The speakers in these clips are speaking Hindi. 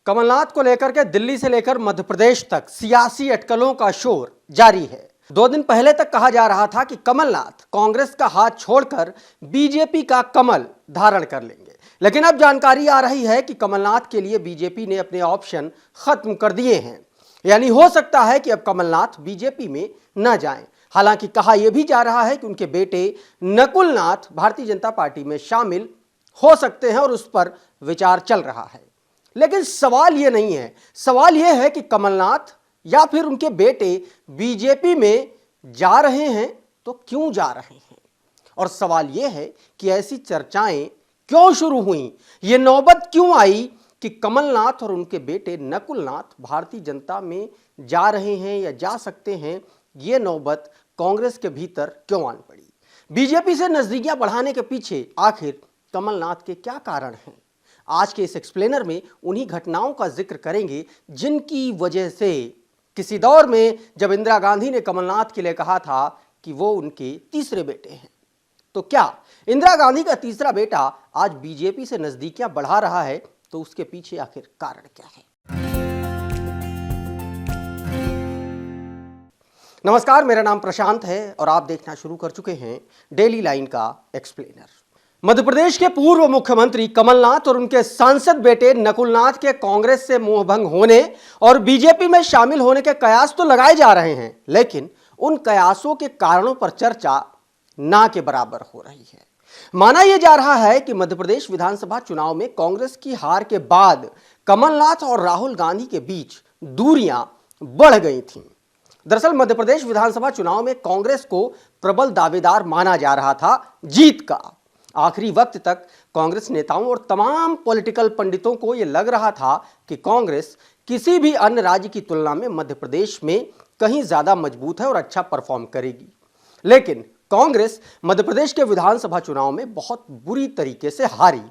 कमलनाथ को लेकर के दिल्ली से लेकर मध्य प्रदेश तक सियासी अटकलों का शोर जारी है। 2 दिन पहले तक कहा जा रहा था कि कमलनाथ कांग्रेस का हाथ छोड़कर बीजेपी का कमल धारण कर लेंगे, लेकिन अब जानकारी आ रही है कि कमलनाथ के लिए बीजेपी ने अपने ऑप्शन खत्म कर दिए हैं। यानी हो सकता है कि अब कमलनाथ बीजेपी में न जाएं। हालांकि कहा यह भी जा रहा है कि उनके बेटे नकुल नाथ भारतीय जनता पार्टी में शामिल हो सकते हैं और उस पर विचार चल रहा है। लेकिन सवाल यह नहीं है, सवाल यह है कि कमलनाथ या फिर उनके बेटे बीजेपी में जा रहे हैं तो क्यों जा रहे हैं, और सवाल यह है कि ऐसी चर्चाएं क्यों शुरू हुई, ये नौबत क्यों आई कि कमलनाथ और उनके बेटे नकुल नाथ भारतीय जनता में जा रहे हैं या जा सकते हैं। ये नौबत कांग्रेस के भीतर क्यों आन पड़ी, बीजेपी से नजदीकियां बढ़ाने के पीछे आखिर कमलनाथ के क्या कारण हैं। आज के इस एक्सप्लेनर में उन्हीं घटनाओं का जिक्र करेंगे जिनकी वजह से किसी दौर में जब इंदिरा गांधी ने कमलनाथ के लिए कहा था कि वो उनके तीसरे बेटे हैं, तो क्या इंदिरा गांधी का तीसरा बेटा आज बीजेपी से नजदीकियां बढ़ा रहा है, तो उसके पीछे आखिर कारण क्या है। नमस्कार, मेरा नाम प्रशांत है और आप देखना शुरू कर चुके हैं डेली लाइन का एक्सप्लेनर। मध्य प्रदेश के पूर्व मुख्यमंत्री कमलनाथ और उनके सांसद बेटे नकुलनाथ के कांग्रेस से मोहभंग होने और बीजेपी में शामिल होने के कयास तो लगाए जा रहे हैं, लेकिन उन कयासों के कारणों पर चर्चा ना के बराबर हो रही है। माना यह जा रहा है कि मध्य प्रदेश विधानसभा चुनाव में कांग्रेस की हार के बाद कमलनाथ और राहुल गांधी के बीच दूरियां बढ़ गई थीं। दरअसल मध्य प्रदेश विधानसभा चुनाव में कांग्रेस को प्रबल दावेदार माना जा रहा था जीत का। आखिरी वक्त तक कांग्रेस नेताओं और तमाम पॉलिटिकल पंडितों को यह लग रहा था कि कांग्रेस किसी भी अन्य राज्य की तुलना में मध्य प्रदेश में कहीं ज्यादा मजबूत है और अच्छा परफॉर्म करेगी। लेकिन कांग्रेस मध्य प्रदेश के विधानसभा चुनाव में बहुत बुरी तरीके से हारी।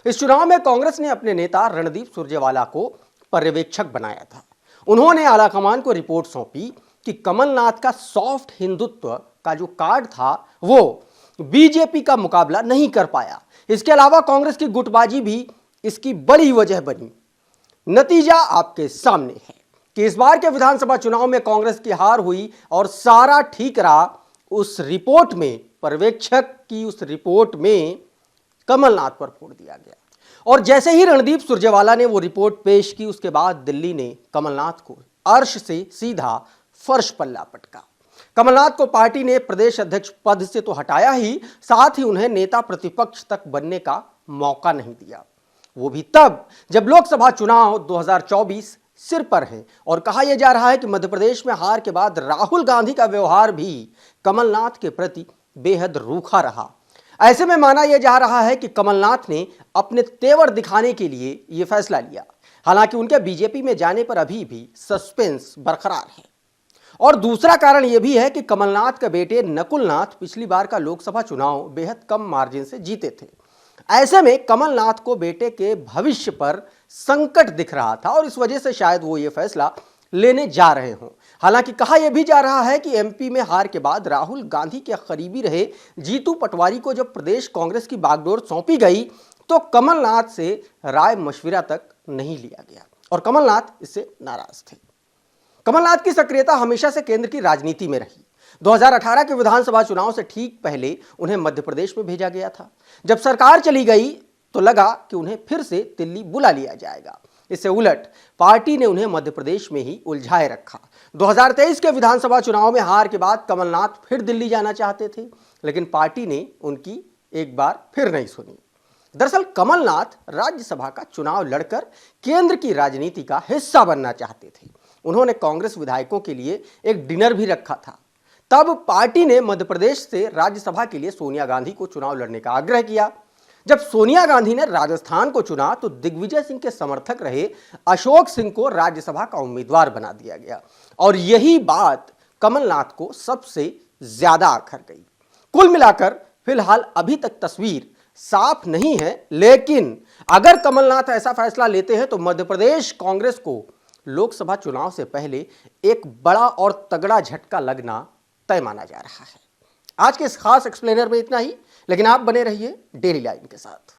इस चुनाव में कांग्रेस ने अपने नेता रणदीप सुरजेवाला को पर्यवेक्षक बनाया था। उन्होंने आलाकमान को रिपोर्ट सौंपी कि कमलनाथ का सॉफ्ट हिंदुत्व का जो कार्ड था वो बीजेपी का मुकाबला नहीं कर पाया। इसके अलावा कांग्रेस की गुटबाजी भी इसकी बड़ी वजह बनी। नतीजा आपके सामने है कि इस बार के विधानसभा चुनाव में कांग्रेस की हार हुई और सारा ठीक रहा। उस रिपोर्ट में, पर्यवेक्षक की उस रिपोर्ट में कमलनाथ पर फोड़ दिया गया और जैसे ही रणदीप सुरजेवाला ने वो रिपोर्ट पेश की, उसके बाद दिल्ली ने कमलनाथ को अर्श से सीधा फर्श पर लापटका। कमलनाथ को पार्टी ने प्रदेश अध्यक्ष पद से तो हटाया ही, साथ ही उन्हें नेता प्रतिपक्ष तक बनने का मौका नहीं दिया। वो भी तब जब लोकसभा चुनाव 2024 सिर पर है और कहा यह जा रहा है कि मध्य प्रदेश में हार के बाद राहुल गांधी का व्यवहार भी कमलनाथ के प्रति बेहद रूखा रहा। ऐसे में माना यह जा रहा है कि कमलनाथ ने अपने तेवर दिखाने के लिए यह फैसला लिया। हालांकि उनके बीजेपी में जाने पर अभी भी सस्पेंस बरकरार है। और दूसरा कारण यह भी है कि कमलनाथ के बेटे नकुल नाथ पिछली बार का लोकसभा चुनाव बेहद कम मार्जिन से जीते थे। ऐसे में कमलनाथ को बेटे के भविष्य पर संकट दिख रहा था और इस वजह से शायद वो ये फैसला लेने जा रहे हों। हालांकि कहा यह भी जा रहा है कि एमपी में हार के बाद राहुल गांधी के करीबी रहे जीतू पटवारी को जब प्रदेश कांग्रेस की बागडोर सौंपी गई तो कमलनाथ से राय मशविरा तक नहीं लिया गया और कमलनाथ इससे नाराज थे। कमलनाथ की सक्रियता हमेशा से केंद्र की राजनीति में रही। 2018 के विधानसभा चुनाव से ठीक पहले उन्हें मध्य प्रदेश में भेजा गया था। जब सरकार चली गई तो लगा कि उन्हें फिर से दिल्ली बुला लिया जाएगा। इससे उलट पार्टी ने उन्हें मध्य प्रदेश में ही उलझाए रखा। 2023 के विधानसभा चुनाव में हार के बाद कमलनाथ फिर दिल्ली जाना चाहते थे, लेकिन पार्टी ने उनकी एक बार फिर नहीं सुनी। दरअसल कमलनाथ राज्यसभा का चुनाव लड़कर केंद्र की राजनीति का हिस्सा बनना चाहते थे। उन्होंने कांग्रेस विधायकों के लिए एक डिनर भी रखा था। तब पार्टी ने मध्य प्रदेश से राज्यसभा के लिए सोनिया गांधी को चुनाव लड़ने का आग्रह किया। जब सोनिया गांधी ने राजस्थान को चुना तो दिग्विजय सिंह के समर्थक रहे अशोक सिंह को राज्यसभा का उम्मीदवार बना दिया गया और यही बात कमलनाथ को सबसे ज्यादा आखर गई। कुल मिलाकर फिलहाल अभी तक तस्वीर साफ नहीं है, लेकिन अगर कमलनाथ ऐसा फैसला लेते हैं तो मध्य प्रदेश कांग्रेस को लोकसभा चुनाव से पहले एक बड़ा और तगड़ा झटका लगना तय माना जा रहा है। आज के इस खास एक्सप्लेनर में इतना ही, लेकिन आप बने रहिए डेली लाइन के साथ।